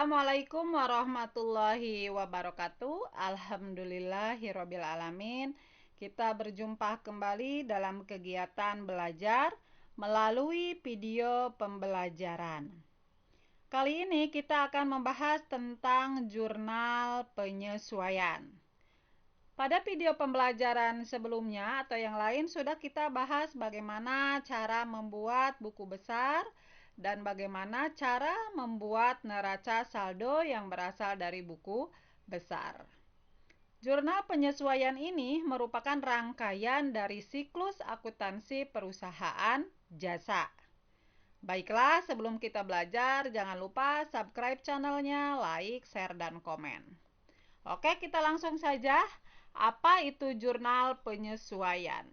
Assalamualaikum warahmatullahi wabarakatuh. Alhamdulillahirabbil alamin. Kita berjumpa kembali dalam kegiatan belajar melalui video pembelajaran. Kali ini kita akan membahas tentang jurnal penyesuaian. Pada video pembelajaran sebelumnya atau yang lain sudah kita bahas bagaimana cara membuat buku besar dan bagaimana cara membuat neraca saldo yang berasal dari buku besar. Jurnal penyesuaian ini merupakan rangkaian dari siklus akuntansi perusahaan jasa. Baiklah, sebelum kita belajar, jangan lupa subscribe channelnya, like, share, dan komen. Oke, kita langsung saja. Apa itu jurnal penyesuaian?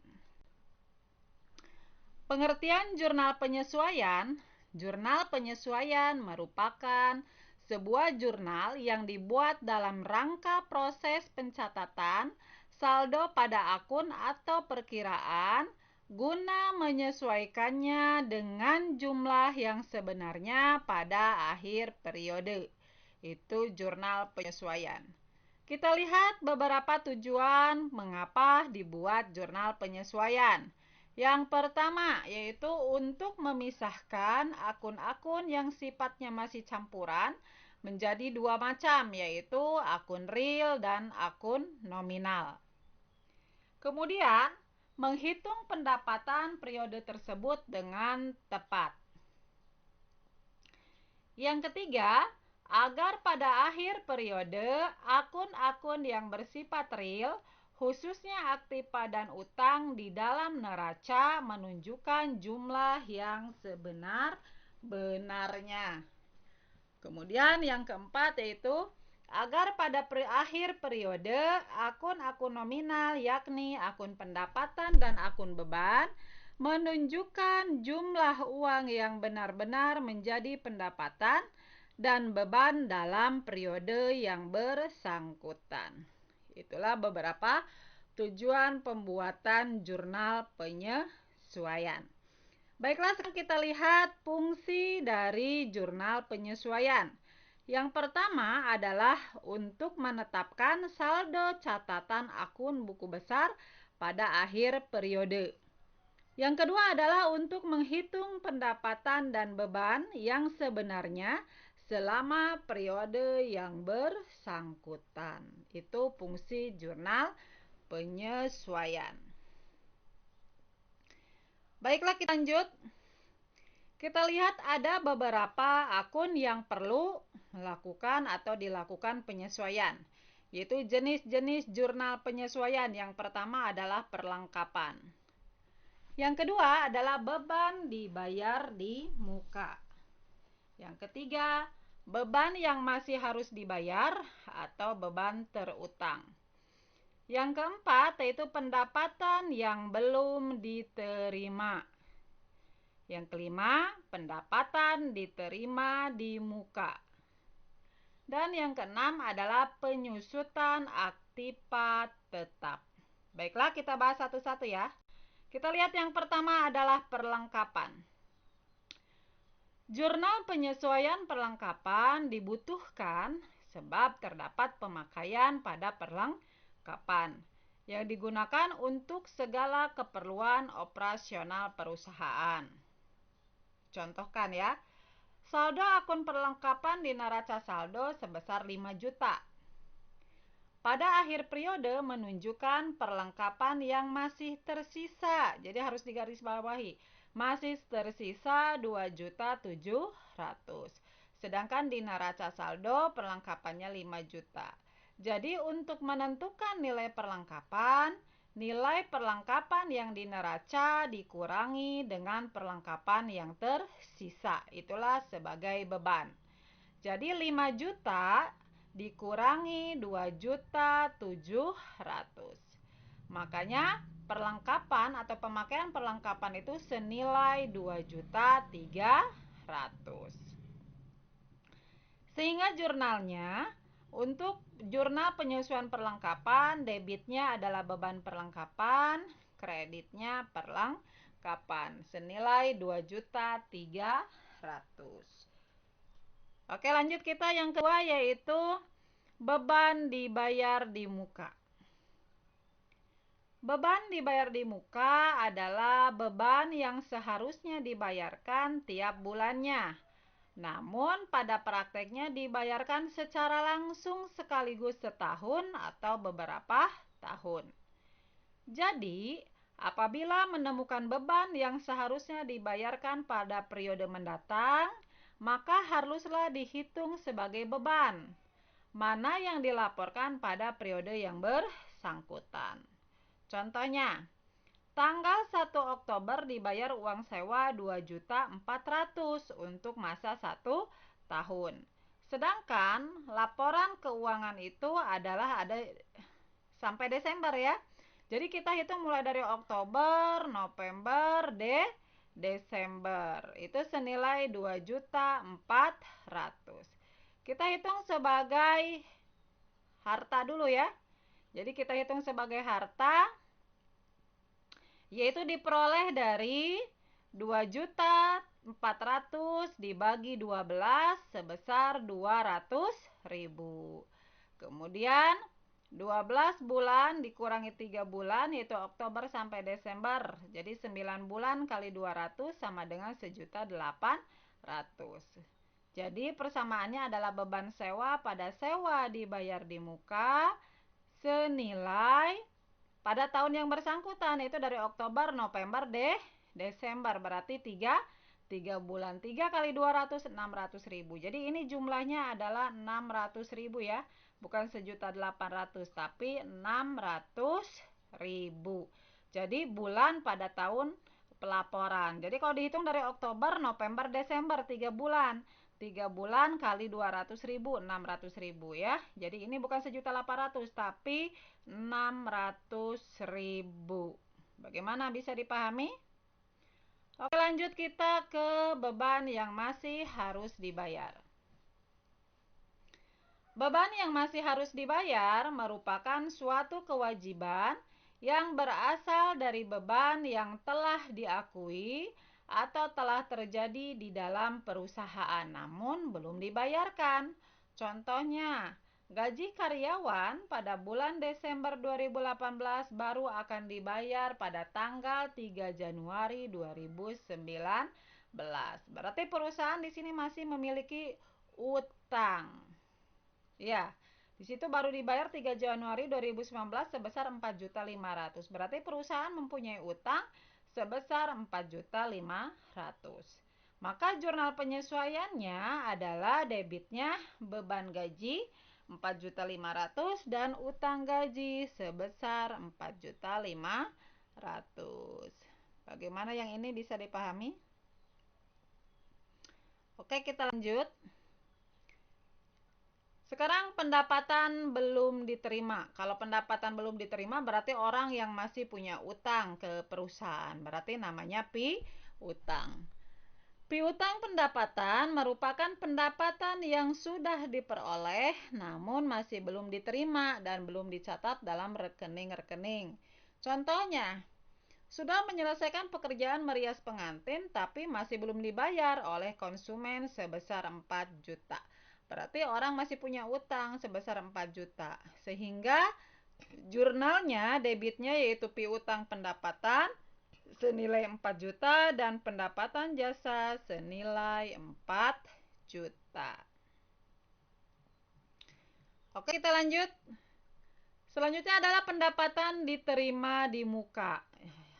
Pengertian jurnal penyesuaian. Jurnal penyesuaian merupakan sebuah jurnal yang dibuat dalam rangka proses pencatatan saldo pada akun atau perkiraan guna menyesuaikannya dengan jumlah yang sebenarnya pada akhir periode. Itu jurnal penyesuaian. Kita lihat beberapa tujuan mengapa dibuat jurnal penyesuaian. Yang pertama yaitu untuk memisahkan akun-akun yang sifatnya masih campuran menjadi dua macam, yaitu akun real dan akun nominal. Kemudian, menghitung pendapatan periode tersebut dengan tepat. Yang ketiga, agar pada akhir periode akun-akun yang bersifat real khususnya aktiva dan utang di dalam neraca menunjukkan jumlah yang sebenar-benarnya. Kemudian yang keempat yaitu agar pada akhir periode akun-akun nominal yakni akun pendapatan dan akun beban menunjukkan jumlah uang yang benar-benar menjadi pendapatan dan beban dalam periode yang bersangkutan. Itulah beberapa tujuan pembuatan jurnal penyesuaian. Baiklah, sekarang kita lihat fungsi dari jurnal penyesuaian. Yang pertama adalah untuk menetapkan saldo catatan akun buku besar pada akhir periode. Yang kedua adalah untuk menghitung pendapatan dan beban yang sebenarnya selama periode yang bersangkutan. Itu fungsi jurnal penyesuaian. Baiklah, kita lanjut. Kita lihat ada beberapa akun yang perlu melakukan atau dilakukan penyesuaian, yaitu jenis-jenis jurnal penyesuaian. Yang pertama adalah perlengkapan. Yang kedua adalah beban dibayar di muka. Yang ketiga, beban yang masih harus dibayar atau beban terutang. Yang keempat yaitu pendapatan yang belum diterima. Yang kelima, pendapatan diterima di muka. Dan yang keenam adalah penyusutan aktiva tetap. Baiklah, kita bahas satu-satu ya. Kita lihat yang pertama adalah perlengkapan. Jurnal penyesuaian perlengkapan dibutuhkan sebab terdapat pemakaian pada perlengkapan yang digunakan untuk segala keperluan operasional perusahaan. Contohkan ya, saldo akun perlengkapan di neraca saldo sebesar 5 juta. Pada akhir periode menunjukkan perlengkapan yang masih tersisa. Jadi harus digarisbawahi. Masih tersisa 2.700.000. Sedangkan di neraca saldo perlengkapannya 5 juta. Jadi untuk menentukan nilai perlengkapan yang di neraca dikurangi dengan perlengkapan yang tersisa. Itulah sebagai beban. Jadi 5 juta dikurangi 2.700.000. Makanya perlengkapan atau pemakaian perlengkapan itu senilai 2.300.000. Sehingga jurnalnya untuk jurnal penyesuaian perlengkapan, debitnya adalah beban perlengkapan, kreditnya perlengkapan senilai 2.300.000. Oke, lanjut kita yang kedua yaitu beban dibayar di muka. Beban dibayar di muka adalah beban yang seharusnya dibayarkan tiap bulannya. Namun pada prakteknya dibayarkan secara langsung sekaligus setahun atau beberapa tahun. Jadi, apabila menemukan beban yang seharusnya dibayarkan pada periode mendatang, maka haruslah dihitung sebagai beban mana yang dilaporkan pada periode yang bersangkutan. Contohnya, tanggal 1 Oktober dibayar uang sewa 2.400.000 untuk masa 1 tahun. Sedangkan laporan keuangan itu adalah ada sampai Desember ya. Jadi kita hitung mulai dari Oktober, November, Desember. Itu senilai 2.400.000. Kita hitung sebagai harta dulu ya. Jadi kita hitung sebagai harta yaitu diperoleh dari 2.400.000 dibagi 12 sebesar 200.000. Kemudian 12 bulan dikurangi 3 bulan yaitu Oktober sampai Desember. Jadi 9 bulan kali 200 sama dengan 1.800.000. Jadi persamaannya adalah beban sewa pada sewa dibayar di muka senilai pada tahun yang bersangkutan itu dari Oktober, November, Desember. Berarti 3 bulan. 3 kali 200, 600.000. Jadi ini jumlahnya adalah 600.000 ya. Bukan 1.800.000 tapi 600.000. Jadi bulan pada tahun pelaporan. Jadi kalau dihitung dari Oktober, November, Desember 3 bulan. 3 bulan kali 200.000, 600.000 ya. Jadi ini bukan 1.800.000 tapi 600.000. Bagaimana, bisa dipahami? Oke, lanjut kita ke beban yang masih harus dibayar. Beban yang masih harus dibayar merupakan suatu kewajiban yang berasal dari beban yang telah diakui atau telah terjadi di dalam perusahaan namun belum dibayarkan. Contohnya, gaji karyawan pada bulan Desember 2018 baru akan dibayar pada tanggal 3 Januari 2019. Berarti perusahaan di sini masih memiliki utang. Ya, di situ baru dibayar 3 Januari 2019 sebesar 4.500.000. Berarti perusahaan mempunyai utang sebesar 4.500.000. Maka jurnal penyesuaiannya adalah debitnya beban gaji 4.500.000 dan utang gaji sebesar 4.500.000. Bagaimana yang ini bisa dipahami? Oke, kita lanjut. Sekarang pendapatan belum diterima. Kalau pendapatan belum diterima berarti orang yang masih punya utang ke perusahaan. Berarti namanya piutang. Piutang pendapatan merupakan pendapatan yang sudah diperoleh namun masih belum diterima dan belum dicatat dalam rekening-rekening. Contohnya, sudah menyelesaikan pekerjaan merias pengantin tapi masih belum dibayar oleh konsumen sebesar 4 juta. Berarti orang masih punya utang sebesar 4 juta. Sehingga jurnalnya debitnya yaitu piutang pendapatan senilai 4 juta dan pendapatan jasa senilai 4 juta. Oke, kita lanjut. Selanjutnya adalah pendapatan diterima di muka.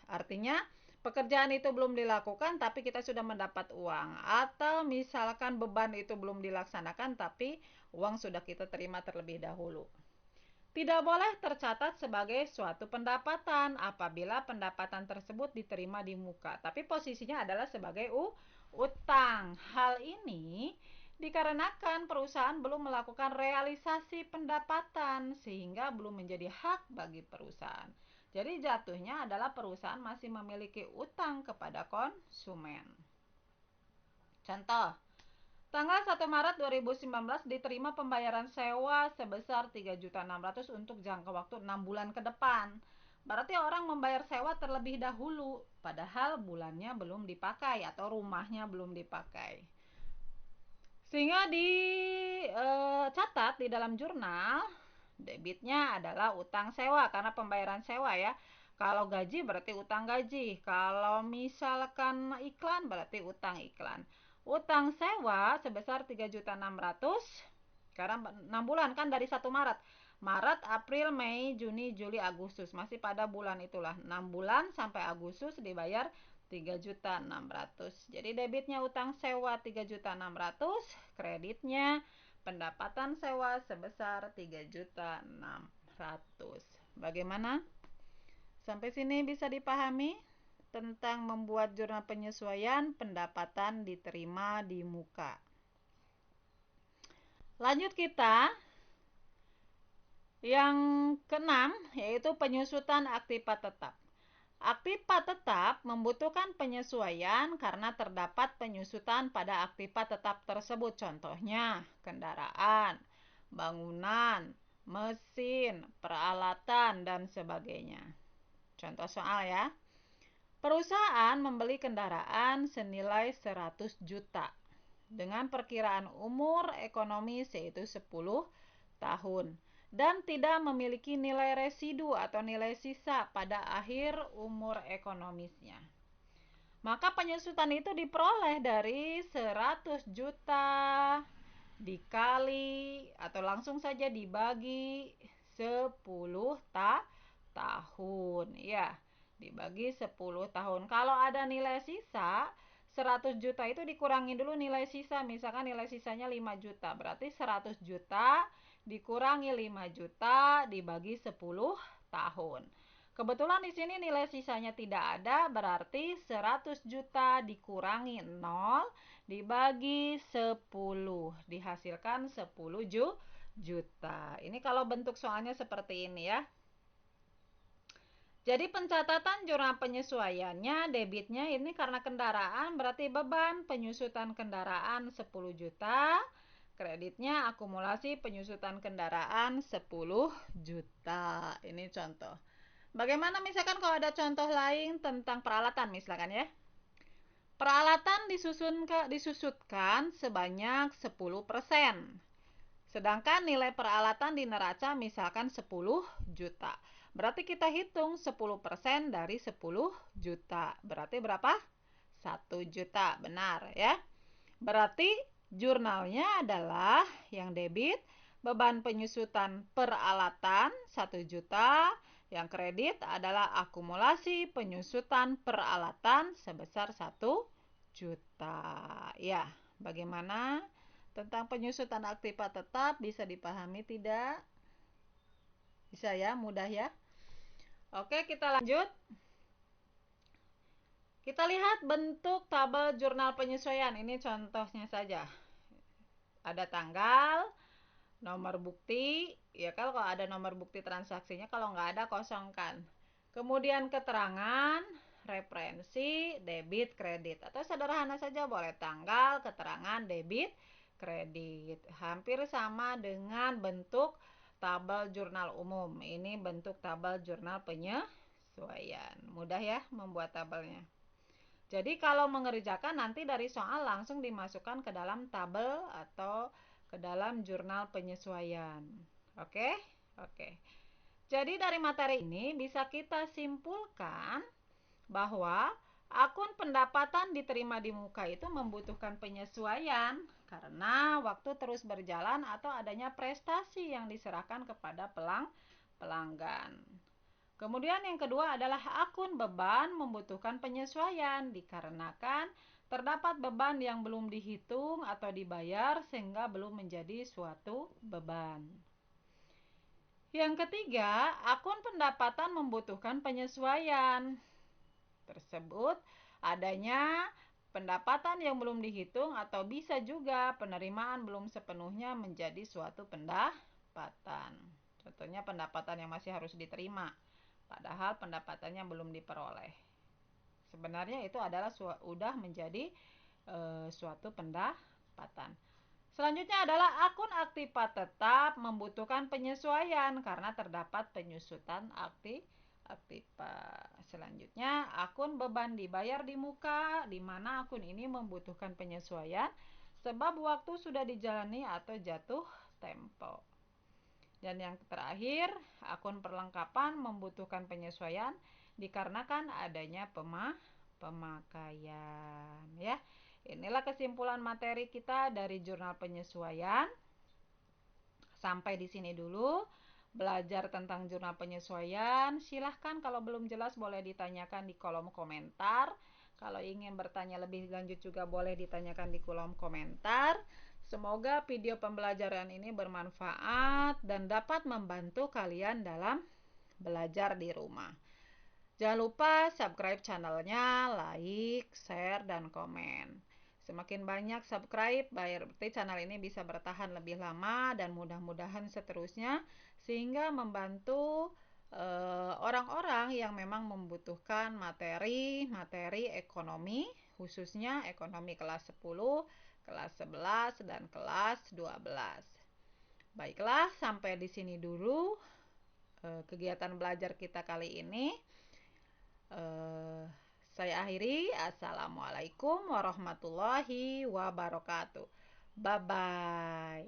Artinya pekerjaan itu belum dilakukan tapi kita sudah mendapat uang. Atau misalkan beban itu belum dilaksanakan tapi uang sudah kita terima terlebih dahulu. Tidak boleh tercatat sebagai suatu pendapatan apabila pendapatan tersebut diterima di muka. Tapi posisinya adalah sebagai utang. Hal ini dikarenakan perusahaan belum melakukan realisasi pendapatan sehingga belum menjadi hak bagi perusahaan. Jadi jatuhnya adalah perusahaan masih memiliki utang kepada konsumen. Contoh, tanggal 1 Maret 2019 diterima pembayaran sewa sebesar 3.600.000 untuk jangka waktu 6 bulan ke depan. Berarti orang membayar sewa terlebih dahulu padahal bulannya belum dipakai atau rumahnya belum dipakai. Sehingga dicatat di dalam jurnal, debitnya adalah utang sewa karena pembayaran sewa ya. Kalau gaji berarti utang gaji. Kalau misalkan iklan berarti utang iklan. Utang sewa sebesar 3.600.000 karena 6 bulan kan dari 1 Maret. Maret, April, Mei, Juni, Juli, Agustus. Masih pada bulan itulah. 6 bulan sampai Agustus dibayar 3.600.000. Jadi debitnya utang sewa 3.600.000, kreditnya pendapatan sewa sebesar 3.600.000. Bagaimana? Sampai sini bisa dipahami tentang membuat jurnal penyesuaian pendapatan diterima di muka. Lanjut kita yang keenam, yaitu penyusutan aktiva tetap. Aktiva tetap membutuhkan penyesuaian karena terdapat penyusutan pada aktiva tetap tersebut. Contohnya, kendaraan, bangunan, mesin, peralatan, dan sebagainya. Contoh soal ya. Perusahaan membeli kendaraan senilai 100 juta dengan perkiraan umur ekonomis yaitu 10 tahun dan tidak memiliki nilai residu atau nilai sisa pada akhir umur ekonomisnya. Maka penyusutan itu diperoleh dari 100 juta dikali atau langsung saja dibagi 10 tahun ya. Dibagi 10 tahun. Kalau ada nilai sisa 100 juta itu dikurangi dulu nilai sisa. Misalkan nilai sisanya 5 juta. Berarti 100 juta dikurangi 5 juta dibagi 10 tahun. Kebetulan di sini nilai sisanya tidak ada, berarti 100 juta dikurangi 0 dibagi 10. Dihasilkan 10 juta. Ini kalau bentuk soalnya seperti ini ya. Jadi pencatatan jurnal penyesuaiannya, debitnya ini karena kendaraan berarti beban penyusutan kendaraan 10 juta. Kreditnya akumulasi penyusutan kendaraan 10 juta. Ini contoh. Bagaimana misalkan kalau ada contoh lain tentang peralatan misalkan ya. Peralatan disusutkan sebanyak 10%. Sedangkan nilai peralatan di neraca misalkan 10 juta. Berarti kita hitung 10% dari 10 juta. Berarti berapa? 1 juta. Benar ya. Berarti jurnalnya adalah yang debit beban penyusutan peralatan 1 juta. Yang kredit adalah akumulasi penyusutan peralatan sebesar 1 juta. Ya, bagaimana tentang penyusutan aktiva tetap bisa dipahami tidak? Bisa ya, mudah ya. Oke, kita lanjut. Kita lihat bentuk tabel jurnal penyesuaian. Ini contohnya saja. Ada tanggal, nomor bukti, ya kalau ada nomor bukti transaksinya, kalau nggak ada kosongkan. Kemudian keterangan, referensi, debit, kredit. Atau sederhana saja boleh tanggal, keterangan, debit, kredit. Hampir sama dengan bentuk tabel jurnal umum. Ini bentuk tabel jurnal penyesuaian. Mudah ya membuat tabelnya. Jadi kalau mengerjakan nanti dari soal langsung dimasukkan ke dalam tabel atau ke dalam jurnal penyesuaian. Oke? Oke. Jadi dari materi ini bisa kita simpulkan bahwa akun pendapatan diterima di muka itu membutuhkan penyesuaian karena waktu terus berjalan atau adanya prestasi yang diserahkan kepada pelanggan. Kemudian yang kedua adalah akun beban membutuhkan penyesuaian dikarenakan terdapat beban yang belum dihitung atau dibayar sehingga belum menjadi suatu beban. Yang ketiga, akun pendapatan membutuhkan penyesuaian. Tersebut adanya pendapatan yang belum dihitung atau bisa juga penerimaan belum sepenuhnya menjadi suatu pendapatan. Contohnya pendapatan yang masih harus diterima, padahal pendapatannya belum diperoleh. Sebenarnya itu adalah sudah menjadi suatu pendapatan. Selanjutnya adalah akun aktiva tetap membutuhkan penyesuaian karena terdapat penyusutan aktiva. Selanjutnya akun beban dibayar di muka, di mana akun ini membutuhkan penyesuaian sebab waktu sudah dijalani atau jatuh tempo. Dan yang terakhir, akun perlengkapan membutuhkan penyesuaian dikarenakan adanya pemakaian ya. Inilah kesimpulan materi kita dari jurnal penyesuaian. Sampai di sini dulu belajar tentang jurnal penyesuaian. Silahkan kalau belum jelas boleh ditanyakan di kolom komentar. Kalau ingin bertanya lebih lanjut juga boleh ditanyakan di kolom komentar. Semoga video pembelajaran ini bermanfaat dan dapat membantu kalian dalam belajar di rumah. Jangan lupa subscribe channelnya, like, share, dan komen. Semakin banyak subscribe, berarti channel ini bisa bertahan lebih lama dan mudah-mudahan seterusnya sehingga membantu orang-orang yang memang membutuhkan materi ekonomi, khususnya ekonomi kelas 10, kelas 11, dan kelas 12. Baiklah, sampai di sini dulu kegiatan belajar kita kali ini. Saya akhiri. Assalamualaikum warahmatullahi wabarakatuh. Bye bye.